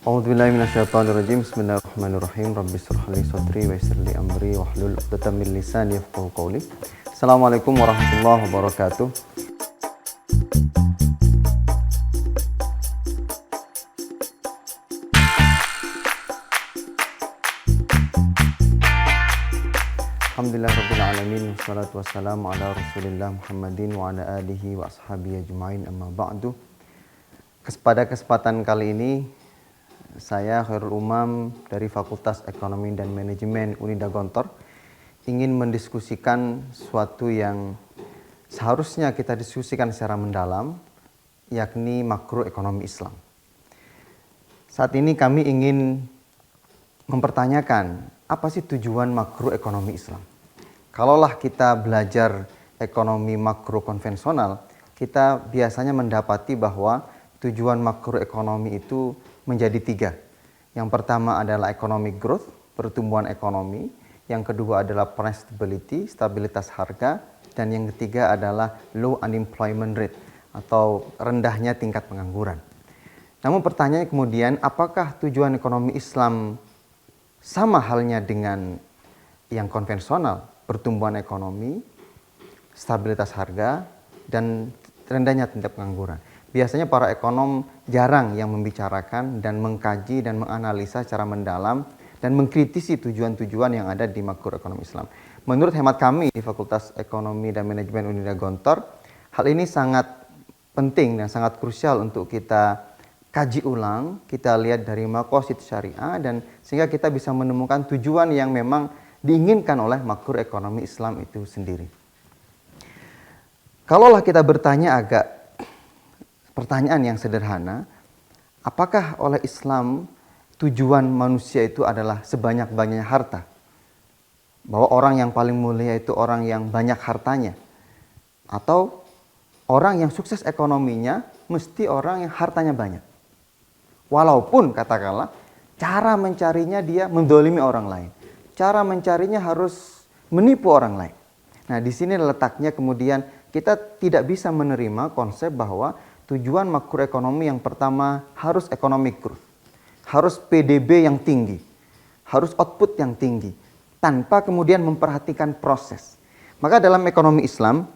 A'udzubillahi minasyaitonirrajim. Bismillahirrahmanirrahim. Rabbi shrah li sadri wa yassir li amri wahlul 'uqdatam min lisani yafqahu qawli. Assalamualaikum warahmatullahi wabarakatuh. Alhamdulillah rabbil alamin, wassalatu wassalamu ala Rasulillah Muhammadin wa ala alihi wa ashabihi ajmain, amma ba'du. Pada kesempatan kali ini saya Khairul Umam dari Fakultas Ekonomi dan Manajemen Unida Gontor ingin mendiskusikan sesuatu yang seharusnya kita diskusikan secara mendalam, yakni makroekonomi Islam. Saat ini kami ingin mempertanyakan, apa sih tujuan makroekonomi Islam? Kalaulah kita belajar ekonomi makro konvensional, kita biasanya mendapati bahwa tujuan makroekonomi itu menjadi tiga. Yang pertama adalah economic growth, pertumbuhan ekonomi. Yang kedua adalah price stability, stabilitas harga. Dan yang ketiga adalah low unemployment rate, atau rendahnya tingkat pengangguran. Namun pertanyaannya kemudian, apakah tujuan ekonomi Islam sama halnya dengan yang konvensional, pertumbuhan ekonomi, stabilitas harga, dan rendahnya tingkat pengangguran? Biasanya para ekonom jarang yang membicarakan dan mengkaji dan menganalisa secara mendalam dan mengkritisi tujuan-tujuan yang ada di makroekonomi Islam. Menurut hemat kami di Fakultas Ekonomi dan Manajemen Unida Gontor, hal ini sangat penting dan sangat krusial untuk kita kaji ulang, kita lihat dari maqasid syariah, dan sehingga kita bisa menemukan tujuan yang memang diinginkan oleh makroekonomi Islam itu sendiri. Kalaulah kita bertanya pertanyaan yang sederhana, apakah oleh Islam tujuan manusia itu adalah sebanyak-banyaknya harta? Bahwa orang yang paling mulia itu orang yang banyak hartanya? Atau orang yang sukses ekonominya mesti orang yang hartanya banyak? Walaupun katakanlah cara mencarinya dia mendolimi orang lain. Cara mencarinya harus menipu orang lain. Nah, di sini letaknya kemudian kita tidak bisa menerima konsep bahwa tujuan makroekonomi yang pertama harus economic growth, harus PDB yang tinggi, harus output yang tinggi, tanpa kemudian memperhatikan proses. Maka dalam ekonomi Islam,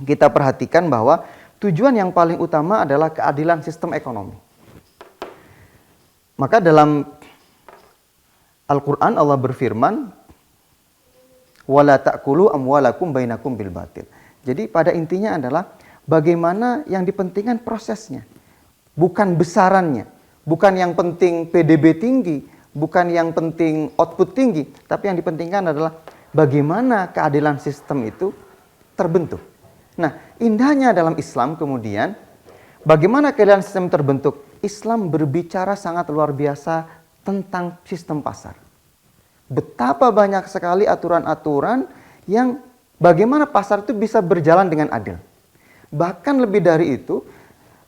kita perhatikan bahwa tujuan yang paling utama adalah keadilan sistem ekonomi. Maka dalam Al-Quran Allah berfirman, وَلَا تَأْكُلُوا أَمْوَالَكُمْ بَيْنَكُمْ بِالْبَاطِلِ. Jadi pada intinya adalah bagaimana yang dipentingkan prosesnya, bukan besarannya, bukan yang penting PDB tinggi, bukan yang penting output tinggi, tapi yang dipentingkan adalah bagaimana keadilan sistem itu terbentuk. Nah, indahnya dalam Islam kemudian, bagaimana keadilan sistem terbentuk? Islam berbicara sangat luar biasa tentang sistem pasar. Betapa banyak sekali aturan-aturan yang bagaimana pasar itu bisa berjalan dengan adil. Bahkan lebih dari itu,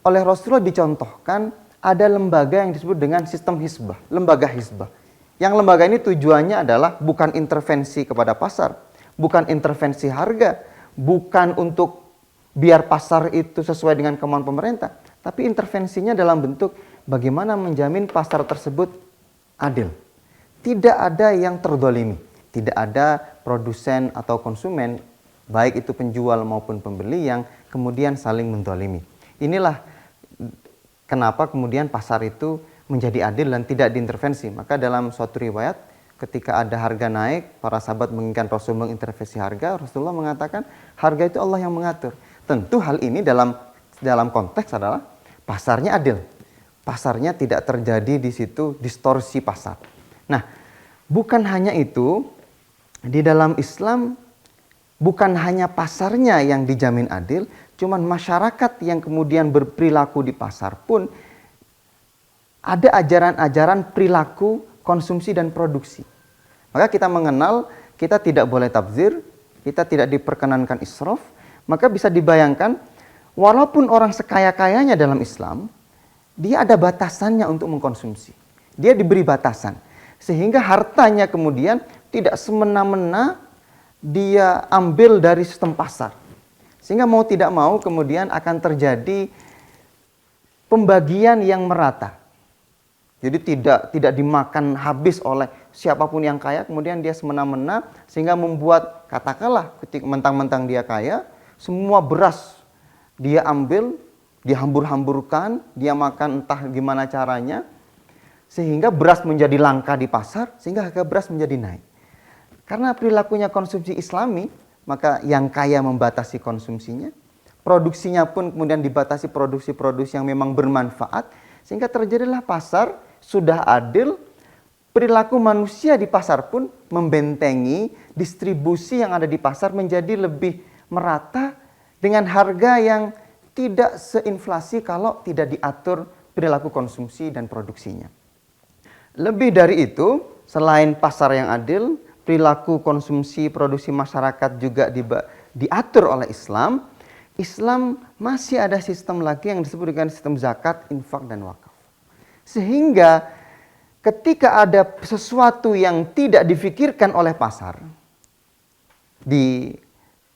oleh Rasulullah dicontohkan ada lembaga yang disebut dengan sistem hisbah, lembaga hisbah. Yang lembaga ini tujuannya adalah bukan intervensi kepada pasar, bukan intervensi harga, bukan untuk biar pasar itu sesuai dengan kemauan pemerintah, tapi intervensinya dalam bentuk bagaimana menjamin pasar tersebut adil. Tidak ada yang terdolimi, tidak ada produsen atau konsumen, baik itu penjual maupun pembeli yang kemudian saling mendolimi. Inilah kenapa kemudian pasar itu menjadi adil dan tidak diintervensi. Maka dalam suatu riwayat, ketika ada harga naik, para sahabat menginginkan Rasul mengintervensi harga, Rasulullah mengatakan harga itu Allah yang mengatur. Tentu hal ini dalam konteks adalah pasarnya adil. Pasarnya tidak terjadi di situ distorsi pasar. Nah, bukan hanya itu, di dalam Islam bukan hanya pasarnya yang dijamin adil, cuman masyarakat yang kemudian berperilaku di pasar pun ada ajaran-ajaran perilaku konsumsi dan produksi. Maka kita mengenal, kita tidak boleh tabzir, kita tidak diperkenankan israf, maka bisa dibayangkan walaupun orang sekaya-kayanya dalam Islam, dia ada batasannya untuk mengkonsumsi. Dia diberi batasan. Sehingga hartanya kemudian tidak semena-mena dia ambil dari sistem pasar. Sehingga mau tidak mau kemudian akan terjadi pembagian yang merata. Jadi tidak dimakan habis oleh siapapun yang kaya, kemudian dia semena-mena sehingga membuat, katakanlah ketika mentang-mentang dia kaya, semua beras dia ambil, dihambur-hamburkan, dia makan entah gimana caranya, sehingga beras menjadi langka di pasar, sehingga harga beras menjadi naik. Karena perilakunya konsumsi Islami, maka yang kaya membatasi konsumsinya, produksinya pun kemudian dibatasi produksi-produksi yang memang bermanfaat, sehingga terjadilah pasar sudah adil, perilaku manusia di pasar pun membentengi distribusi yang ada di pasar menjadi lebih merata dengan harga yang tidak seinflasi kalau tidak diatur perilaku konsumsi dan produksinya. Lebih dari itu, selain pasar yang adil, perilaku konsumsi produksi masyarakat juga diatur oleh Islam. Islam masih ada sistem lagi yang disebut dengan sistem zakat, infak, dan wakaf. Sehingga ketika ada sesuatu yang tidak difikirkan oleh pasar,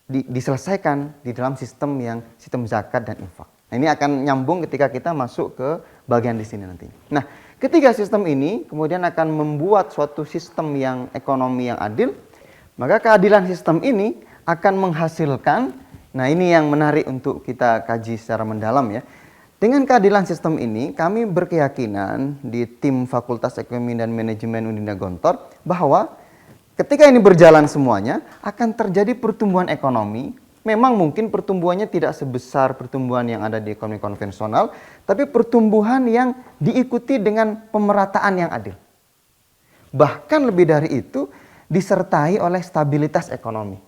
diselesaikan di dalam sistem zakat dan infak. Nah, ini akan nyambung ketika kita masuk ke bagian di sini nanti. Nah, ketika sistem ini kemudian akan membuat suatu sistem yang ekonomi yang adil, maka keadilan sistem ini akan menghasilkan, nah ini yang menarik untuk kita kaji secara mendalam ya. Dengan keadilan sistem ini, kami berkeyakinan di tim Fakultas Ekonomi dan Manajemen Undina Gontor bahwa ketika ini berjalan semuanya, akan terjadi pertumbuhan ekonomi. Memang mungkin pertumbuhannya tidak sebesar pertumbuhan yang ada di ekonomi konvensional, tapi pertumbuhan yang diikuti dengan pemerataan yang adil. Bahkan lebih dari itu, disertai oleh stabilitas ekonomi.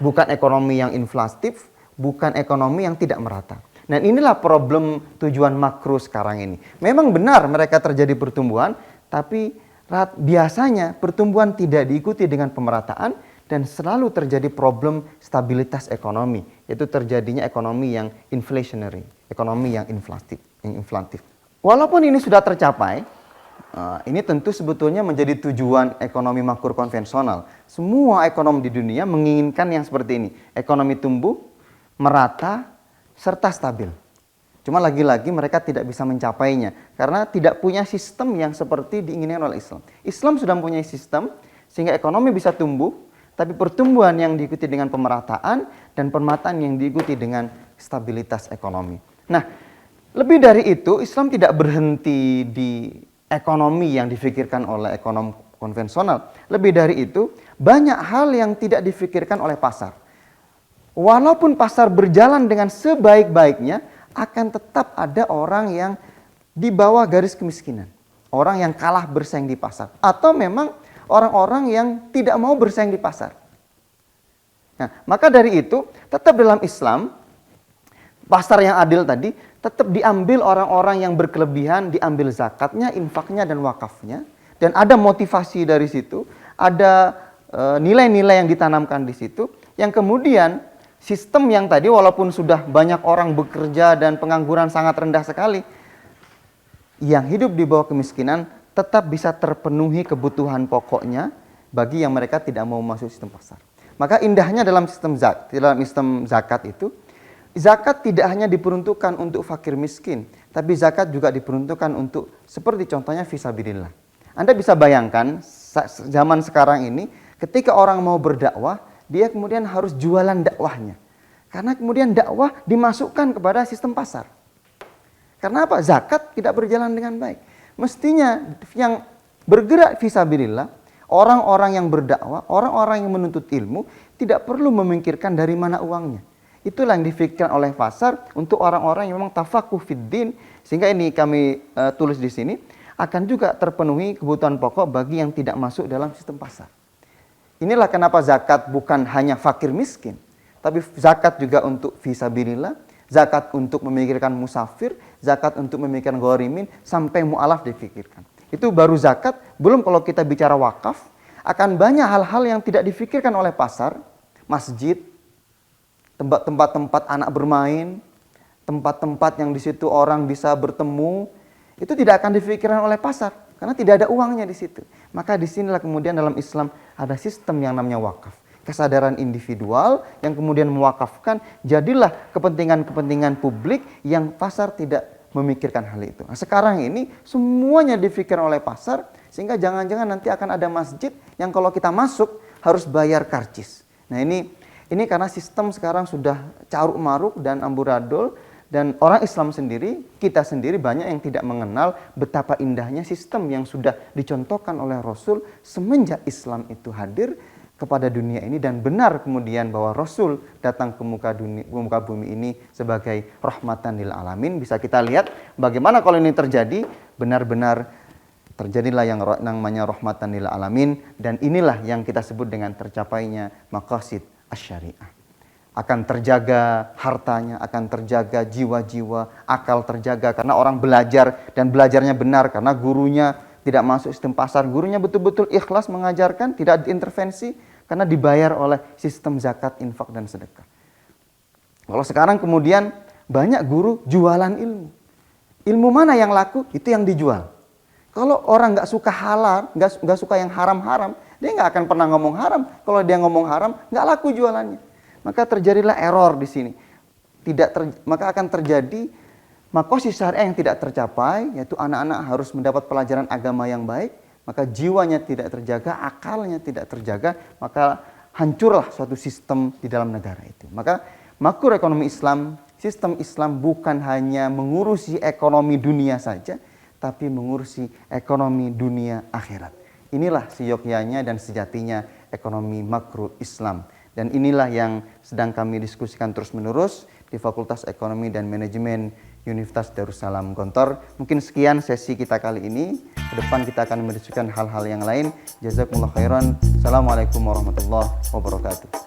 Bukan ekonomi yang inflatif, bukan ekonomi yang tidak merata. Dan inilah problem tujuan makro sekarang ini. Memang benar mereka terjadi pertumbuhan, tapi biasanya pertumbuhan tidak diikuti dengan pemerataan, dan selalu terjadi problem stabilitas ekonomi, yaitu terjadinya ekonomi yang inflationary, ekonomi yang inflatif. Walaupun ini sudah tercapai, ini tentu sebetulnya menjadi tujuan ekonomi makro konvensional. Semua ekonomi di dunia menginginkan yang seperti ini, ekonomi tumbuh, merata, serta stabil. Cuma lagi-lagi mereka tidak bisa mencapainya, karena tidak punya sistem yang seperti diinginkan oleh Islam. Islam sudah mempunyai sistem, sehingga ekonomi bisa tumbuh, tapi pertumbuhan yang diikuti dengan pemerataan dan pemerataan yang diikuti dengan stabilitas ekonomi. Nah, lebih dari itu, Islam tidak berhenti di ekonomi yang difikirkan oleh ekonom konvensional. Lebih dari itu, banyak hal yang tidak difikirkan oleh pasar. Walaupun pasar berjalan dengan sebaik-baiknya, akan tetap ada orang yang di bawah garis kemiskinan. Orang yang kalah bersaing di pasar. Atau memang orang-orang yang tidak mau bersaing di pasar. Nah, maka dari itu, tetap dalam Islam, pasar yang adil tadi, tetap diambil orang-orang yang berkelebihan, diambil zakatnya, infaknya, dan wakafnya. Dan ada motivasi dari situ, ada nilai-nilai yang ditanamkan di situ, yang kemudian sistem yang tadi walaupun sudah banyak orang bekerja dan pengangguran sangat rendah sekali, yang hidup di bawah kemiskinan tetap bisa terpenuhi kebutuhan pokoknya bagi yang mereka tidak mau masuk sistem pasar. Maka indahnya dalam sistem zakat itu, zakat tidak hanya diperuntukkan untuk fakir miskin, tapi zakat juga diperuntukkan untuk seperti contohnya fisabilillah. Anda bisa bayangkan zaman sekarang ini ketika orang mau berdakwah, dia kemudian harus jualan dakwahnya. Karena kemudian dakwah dimasukkan kepada sistem pasar. Karena apa? Zakat tidak berjalan dengan baik. Mestinya yang bergerak fisabilillah, orang-orang yang berdakwah, orang-orang yang menuntut ilmu, tidak perlu memikirkan dari mana uangnya. Itulah yang difikirkan oleh pasar untuk orang-orang yang memang tafakuh fiddin, sehingga ini kami tulis di sini, akan juga terpenuhi kebutuhan pokok bagi yang tidak masuk dalam sistem pasar. Inilah kenapa zakat bukan hanya fakir miskin, tapi zakat juga untuk fisabilillah, zakat untuk memikirkan musafir, zakat untuk memikirkan gharimin, sampai mu'alaf difikirkan. Itu baru zakat, belum kalau kita bicara wakaf, akan banyak hal-hal yang tidak difikirkan oleh pasar, masjid, tempat-tempat anak bermain, tempat-tempat yang di situ orang bisa bertemu, itu tidak akan difikirkan oleh pasar, karena tidak ada uangnya di situ. Maka disinilah kemudian dalam Islam ada sistem yang namanya wakaf. Kesadaran individual yang kemudian mewakafkan, jadilah kepentingan-kepentingan publik yang pasar tidak memikirkan hal itu. Nah, sekarang ini semuanya dipikirkan oleh pasar, sehingga jangan-jangan nanti akan ada masjid yang kalau kita masuk harus bayar karcis. Nah ini karena sistem sekarang sudah caruk maruk dan amburadul, dan orang Islam sendiri, kita sendiri banyak yang tidak mengenal betapa indahnya sistem yang sudah dicontohkan oleh Rasul semenjak Islam itu hadir kepada dunia ini, dan benar kemudian bahwa Rasul datang ke muka bumi ini sebagai rahmatan lil alamin. Bisa kita lihat bagaimana kalau ini terjadi, benar-benar terjadilah yang namanya rahmatan lil alamin, dan inilah yang kita sebut dengan tercapainya maqasid asy-syariah. Akan terjaga hartanya, akan terjaga jiwa-jiwa, akal terjaga karena orang belajar dan belajarnya benar, karena gurunya tidak masuk sistem pasar, gurunya betul-betul ikhlas mengajarkan, tidak diintervensi, karena dibayar oleh sistem zakat, infak, dan sedekah. Kalau sekarang kemudian banyak guru jualan ilmu. Ilmu mana yang laku, itu yang dijual. Kalau orang nggak suka halal, nggak suka yang haram-haram, dia nggak akan pernah ngomong haram. Kalau dia ngomong haram, nggak laku jualannya. Maka terjadilah error di sini. Maka akan terjadi maqasid syariah yang tidak tercapai, yaitu anak-anak harus mendapat pelajaran agama yang baik, maka jiwanya tidak terjaga, akalnya tidak terjaga, maka hancurlah suatu sistem di dalam negara itu. Maka makroekonomi Islam, sistem Islam bukan hanya mengurusi ekonomi dunia saja, tapi mengurusi ekonomi dunia akhirat. Inilah seyogyanya dan sejatinya ekonomi makro Islam. Dan inilah yang sedang kami diskusikan terus-menerus di Fakultas Ekonomi dan Manajemen Universitas Darussalam Gontor. Mungkin sekian sesi kita kali ini. Ke depan kita akan mendiskusikan hal-hal yang lain. Jazakumullah khairan. Assalamualaikum warahmatullahi wabarakatuh.